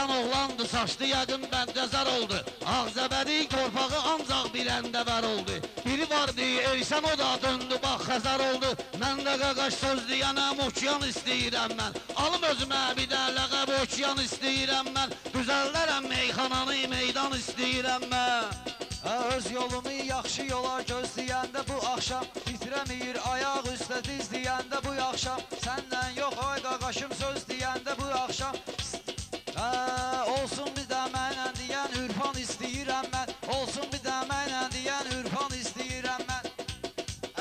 Erişan oğlandı, saçlı yəqin bəndəzər oldu. Ağzəbədi torpağı ancaq biləndə vər oldu. Biri vardı, Erişan o da döndü, bax Xəzər oldu. Mən də qaqaş söz deyənəm, okyan istəyirəm mən. Alım özümə bir də ləqəb okyan istəyirəm mən. Düzəllərəm meyxananı, meydan istəyirəm mən. Öz yolumu yaxşı yola gözləyəndə bu axşam titrəmir ayaq üstə diz deyəndə bu axşam səndən yox ay qaqaşım söz deyəndə bu axşam olsun bir də mənə deyən ürfan istəyirəm mən olsun bir də mənə deyən ürfan istəyirəm mən.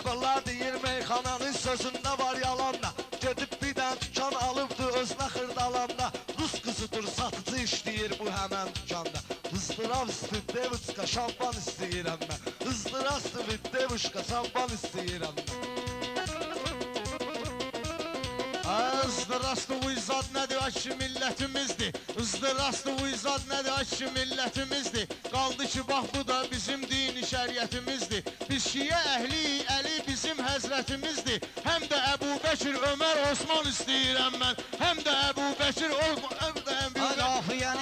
Bunlar deyir meyxananın sözündə var yalanla gedib bir dən dükan alıbdı özünə xırdalanda Rus qızıdır satıcı işləyir bu həmən dükanda Izdırab devuşka şampan istəyirəm mən Izdırab devuşka şampan istəyirəm mən Izdırastı bu izad nədir aşı millətimizdir Izdırastı bu izad nədir aşı millətimizdir Qaldı ki bax bu da bizim dini şəriətimizdir Biz şiə əhli Əli bizim həzrətimizdir Həm də Əbu Bəkir Ömər Osman istəyirəm mən Həm də Əbu Bəkir Həm də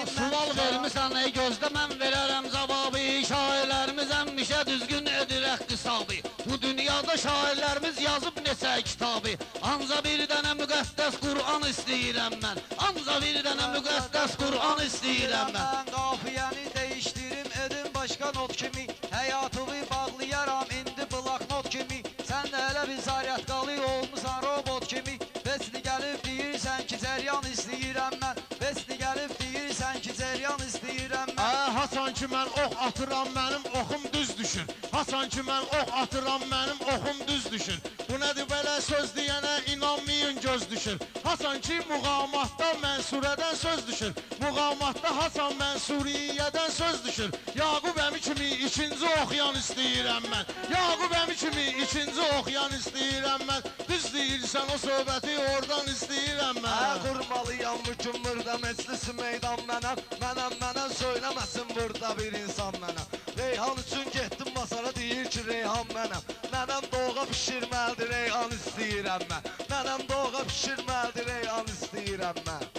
Sual vermişsən ey gözdə mən verərəm cavabı Şairlərimiz əmmişə düzgün edir əqtisabı Bu dünyada şairlərimiz yazıb neçə kitabı Anca bir dənə müqəddəs Qur'an istəyirəm mən Anca bir dənə müqəddəs Qur'an istəyirəm mən Mən qafiyəni dəyişdirim edim başqa not kimi Həyatımı bağlayaram indi bloknot kimi Sən də elə bir zaryatqalı olmusan robot kimi Besni gəlib deyirsən ki cəryan istəyirəm mən Besni gəlib deyirsən ki cəryan istəyirəm mən Hasan ki mən ox atıram mənim oxum düz düşür Hasan ki mən ox atıram mənim oxum düz düşür Bu nədir belə söz deyənə inanmayın göz düşür Hasan ki muğamatda Mənsurədən söz düşür Muğamatda Hasan Mənsuriyyədən söz düşür Yaqub əmi kimi ikinci oxuyan istəyirəm mən Yaqub əmi kimi ikinci oxuyan istəyirəm mən Düz deyirsən o söhbəti oradan istəyirəm mən Qurmalıyam bu gün burada meclisi meydan mənəm Mənəm söyləməsin burada bir insan mənəm Reyhan üçün getdim masara deyir ki Reyhan mənəm Mənəm doğğa pişirməlidir Reyhan istəyirəm mən Mənəm doğğa pişirməlidir Reyhan istəyirəm mən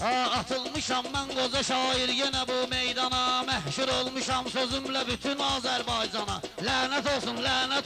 Atılmışam mən qoca şair yenə bu meydana Məhşur olmuşam sözümlə bütün Azərbaycana Lənət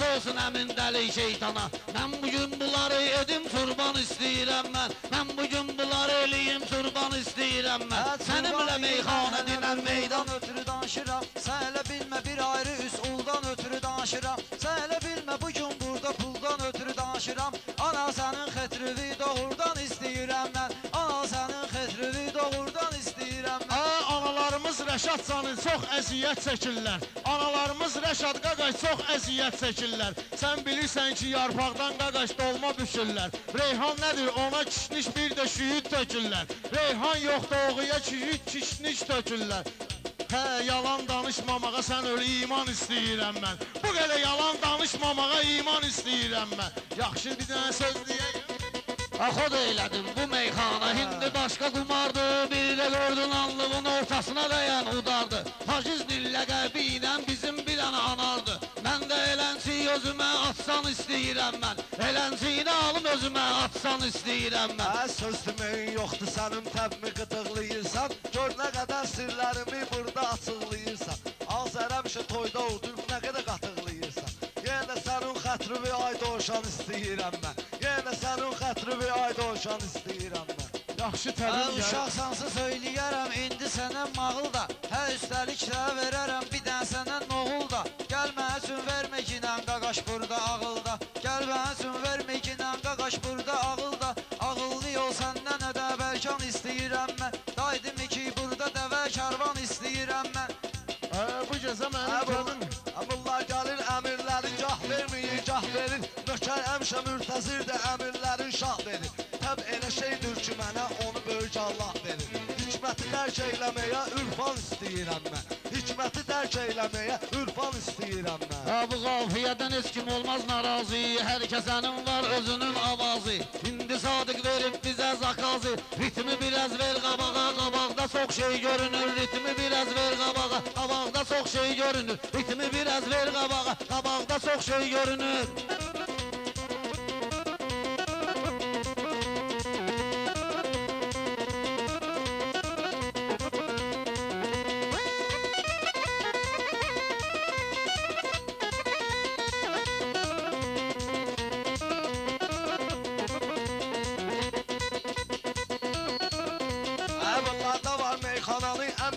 olsun əmin dəli şeytana Mən bugün bunları edim turban istəyirəm mən Mən bugün bunları eləyim turban istəyirəm mən Sənimlə meyxana dinən meydan ötürü danışıram Sən elə bilmə bir ayrı üsuldan ötürü danışıram Sən elə bilmə bugün burada puldan ötürü danışıram Ana sənin xətrivi doğurdan istəyirəm mən Ana sənin xətrivi doğurdan istəyirəm mən Analarımız Rəşad canı çox əziyyət çəkirlər Analarımız Rəşad qaqaş çox əziyyət çəkirlər Sən bilirsən ki yarpaqdan qaqaş dolma büşürlər Reyhan nədir ona kişniş bir də şüyüd tökürlər Reyhan yox doğuya kişniş tökürlər Hə, yalan danışmamağa sən öyle iman istəyirəm mən Bu qədər yalan danışmamağa iman istəyirəm mən Yaxşı bir dənə söz deyəyim Axod eylədim bu meyxana Hindi başqa qumardı Bir də gördün anlığın ortasına dəyən udardı Haciznin ləqəbi ilə bizim bir dənə anardı Mən də elənçi özümə atsan istəyirəm mən Elənçini alım özümə atsan istəyirəm mən Söz deməyin yoxdur sənin təbmi qıdıqlayırsan Gör nə qədər sirlərimi burada açıqlayırsan Azər həmişə toyda oturub nə qədər qatıqlayırsan Yenə sənin xətrivi ay doşan istəyirəm mən Yenə sənin xətrivi ay doşan istəyirəm mən Yaxşı təlim gəlir Uşaqsansı söyləyərəm indi sənə mağıl da Hə üstəlik də verərəm bir dən sənə noğul da Gəl mənə üçün vermə kinən qaqaş burada ağılda Gəl mənə üçün vermə kinən qaqaş burada ağılda Ağıllı yol səndən ədə bəlkan istəyirəm mən Daydım ki burada dəvə karvan istəyirəm mən Bu gəzə mənim təlim Bunlar gəlir əmirlərin gah verməyir gah verir Nökər həmişə mürtəzirdir əmirlərin şah verir Təb elə şeydir ki mənə onu böyük Allah verir Hikməti dərk eyləməyə ürfan istəyirəm mən Hikməti dərk eyləməyə ürfan istəyirəm mən Bu qafiyədən heç kim olmaz narazı Hər kəsənin var özünün avazı İndi Sadiq verib bizə zakazı Ritmi biraz ver qabağa Qabaqda çox şey görünür Ritmi biraz ver qabağa Qabaqda çox şey görünür Ritmi biraz ver qabağa Qabaqda çox şey görünür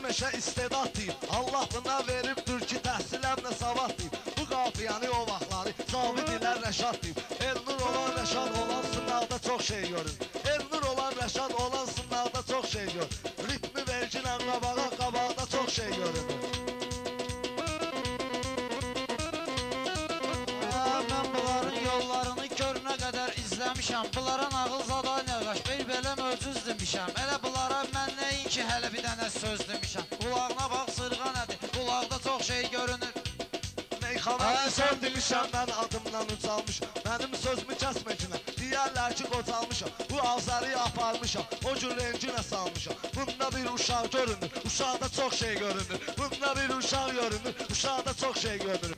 meşə istedad deyib. Allah buna veribdir ki, təhsiləmlə savad deyib. Bu qafiyanı o vaxtları Zabit ilə Rəşad deyib. Elnur olan Rəşad olan sınavda çox şey görür. Elnur olan Rəşad olan sınavda çox şey görür. Ritmi verginlə qabağa, qabağda çox şey görür. Mən bunların yollarını görünə qədər izləmişəm. Bunlara nağıl zaday nəqaş, belə möcüz demişəm. Elə bunlara mən nəinki hələ bir dənə söz demişəm. Qulağına bax, sırğa nədir? Qulaqda çox şey görünür. Meyxananı söz demişəm, mən adımdan ucalmışam. Mənim sözümü kəsməkinə, deyərlər ki, qocalmışam. Bu azarı aparmışam, o gün renginə salmışam. Bunda bir uşaq görünür, uşaqda çox şey görünür. Bunda bir uşaq görünür, uşaqda çox şey görünür.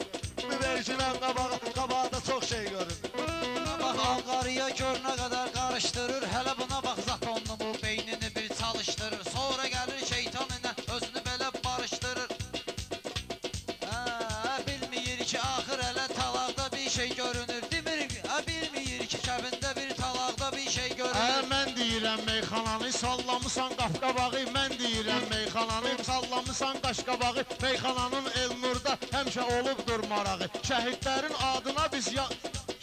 Verginən qabağa, qabağda çox şey görünür. Bax, Anqarıya görünə qədər qarışdırır. Hələ buna bax, zatonlu bu beynini bir çalışdırır. Sonra gəlir şeytan ilə özünü belə barışdırır. Bilməyir ki, axır hələ talaqda bir şey görünür. Bilməyir ki, kəbində bir talaqda bir şey görünür. Mən deyirəm meyxananı sallamısan qafqabağı, mən deyirəm meyxananı sallamısan qaşqabağı. Meyxananın Elnurda həmişə olubdur marağı.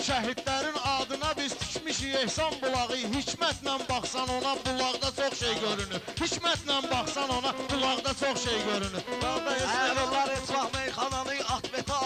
Şəhidlərin adına biz tikmişik ehsan bulağı. Hikmətlə baxsan ona bulaqda çox şey görünür. Hikmətlə baxsan ona bulaqda çox şey görünür. Əgərlər etmək meyxananı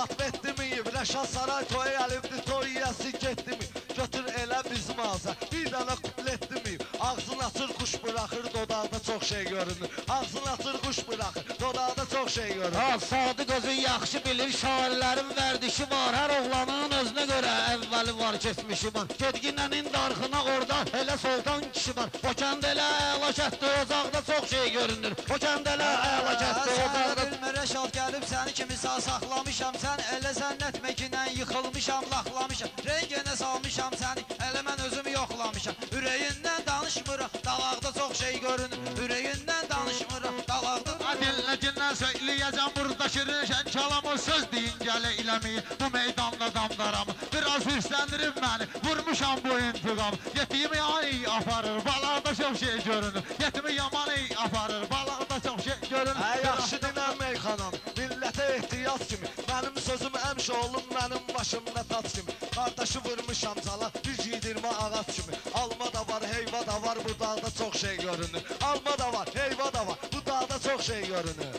atvetdimiyib. Rəşad Saray toy əlibdi, toy yiyəsi getdimi? Götür elə bizim ağza, bir dənə kutletdimiyib. Ağzını açır, kuş bıraxır, dodaqda çox şey görünür. Ağzını açır, kuş bıraxır, dodaqda çox şey görünür. Sadiq özü yaxşı bilir, şairlərin vərdişi var. Hər oğlanın özünə görə əvvəli var, keçmişi var. Gedginənin darxına orada elə soltan kişi var. O kənd elə əla kətdi, ocaqda çox şey görünür. O kənd elə əla kətdi, ocaqda... Sən bilmə Rəşad gəlib, səni kimi sağ saxlamışam. Sən elə zənnətmə ki, nən yıxılmışam, laxlamışam. Rengenə salmışam səni, elə mən özümü yoxlamışam. Ürəyindən danışmıram, dalaqda çox şey görünür. Ürəyindən danışmıram, dalaqda... Dinləcindən söyləyəcəm, burada şirin şənkalamı söz deyin gələ eləməyi. Bu meydanda damdaramı, biraz hürsləndirib məni, vurmuşam bu intiqam. Yetimi ay aparır, balaqda çox şey görünür. Yetimi yaman aparır, balaqda çox şey görünür. Yaxşı dinən meyxanam, millətə ehtiyac kimi. Mənim sözüm əmşə olun, mənim başımda taç kimi. Qardaşı vurmuşam cala, bir giydirmə ağac kimi. Alma da var, heyva da var, bu dağda çox şey görünür. Alma da var, heyva da var, bu dağda çox şey görünür.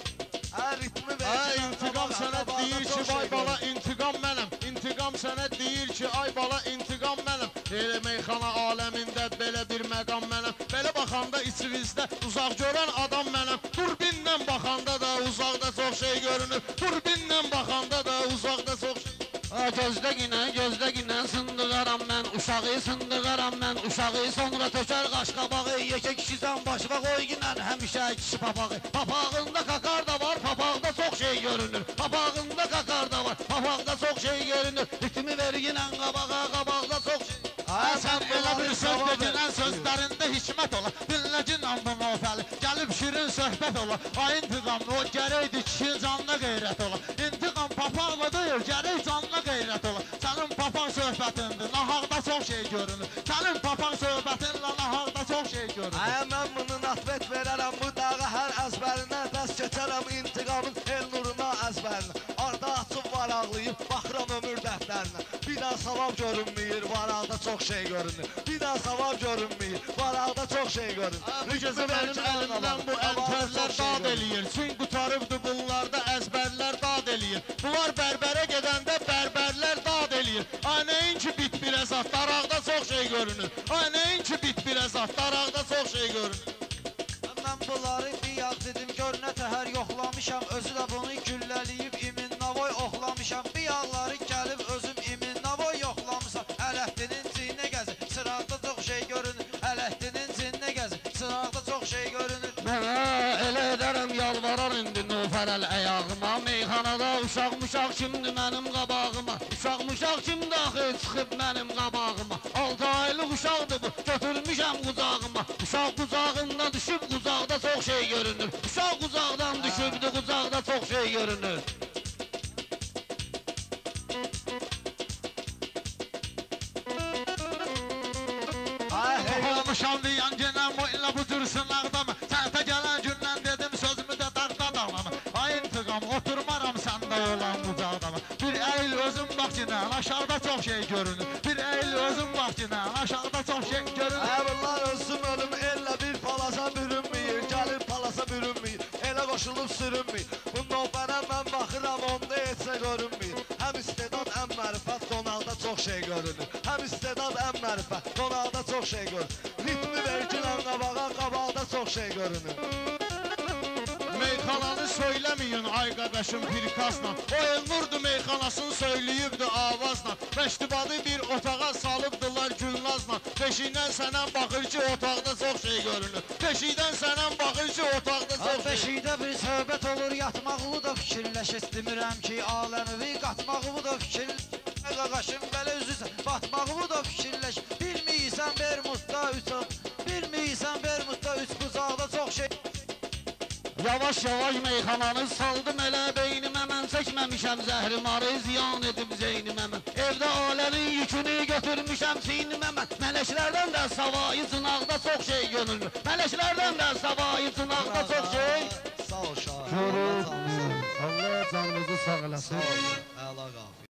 Ritmi verir. İntiqam sənə deyir ki, vay bala intiqam mənəm. İntiqam sənə deyir ki, ay bala intiqam mənəm. Elə meyxana aləmində belə bir məqam mənəm. Belə baxanda içinizdə uzaq görən adam mənəm. Durbinlə baxanda da uzaqda çox şey görünür. Durbinlə baxanda da uzaqda çox şey... Gözdə günə sındıqaram mən, uşağı sındıqaram mən, uşağı sonra tökər qaşqabağı, yekə kişisən başqa qoy günən, həmişə kişi papağı. Papağında kakar da var, papaqda çox şey görünür. Papağında kakar da var, papaqda çox şey görünür. Ritmi verginən qabağa, qabaqda çox şey... Sən elə bir söz dedilən sözlərində hikmət ola. Dinləcinlə bu nofəli, gəlib şirin söhbət ola. Ay intiqam, o gərəkdir kişinin canına qeyrət ola. İntiqam papaqla deyil, gərək canına qeyrət ola. Sənin papaq söhbətindir, nahaqda çox şey görünür. Sənin papaq söhbətinlə nahaqda çox şey görünür. Mən bunun atvet verərəm, bu dağı hər əzbərinə dəst keçərəm. İntiqamın Elnuruna əzbərinə. Arda açıb varaqlayıb, baxıram ömür dəftərinə. Bir daha savab görünməyir, varaqda çox şey görünür. Bir daha savab görünməyir, varaqda çox şey görünür. Bu gecə mənim əlimdən bu əltərlər dad eləyir. Çün qutarıbdır bunlarda əzbərlər dad eləyir. Bunlar bərbərə gedəndə bərbərlər dad eləyir. Ay nəinki bit bir əzat, daraqda çox şey görünür. Ay nəinki bit bir əzat, daraqda çox şey görünür. Mən bunları bir yağ dedim, gör nə təhər yoxlamışam. Özü də bunu gülləliyib, imin navoy oxlamışam. Bir yağları gəlib özüm imin navoy yoxlamışam. Ələhdinin cinə gəzir, çıraqda çox şey görünür. Ələhdinin cinə gəzir, çıraqda çox şey görünür. Elə edərəm, yalvarar indi nöfərəl əyağıma. Meyxanada uşaq-muşaq kimdir mənim qabağıma? Uşaq-muşaq kimdir axı çıxıb mənim qabağıma? 6 aylıq uşaqdır bu, götürmüşəm qucağıma. Uşaq qucağında düşüb, qucaqda çox şey görünür. Uşaq qucaqdan düşübdü, qucaqda çox şey görünür. Olmuşam deyən genəm, o ilə bu cür sınaqda mı? Səhətə gələn gündən dedim, sözümü də darda şey görünür. Həm istedad, həm mərifət, qonaqda çox şey görünür. Ritmi verginən qabağa, qabaqda çox şey görünür. Meyxananı söyləməyin ay qaqaşım pirkasla. O Elnurdu meyxanasını söyləyibdi avazla. Məştubadı bir otağa salıbdılar Gülnazla. Beşikdən sənən baxır ki otaqda çox şey görünür. Beşikdən sənən baxır ki otaqda çox şey. Beşikdə bir söhbət olur, yatmağı da fikirləş. İstəmirəm ki aləmi qatmağı da fikirləş. Qaqaşım belə üzüsən, batmağı da fikirləş. Bilmiysən Bermudda üç bucaqda çox şey. Yavaş-yavaş meyxananı saldım elə beynimə. Mən çəkməmişəm zəhrimarı, ziyan edib zeynimə mən. Evdə alənin yükünü götürmüşəm sinimə mən. Mələklərdən də savayı cınaqda çox şey gönüllü. Mələklərdən də savayı cınaqda çox şey. Sağ ol şahid. Allah canınızı sağ eləsin. Sağ ol. Əla qalx.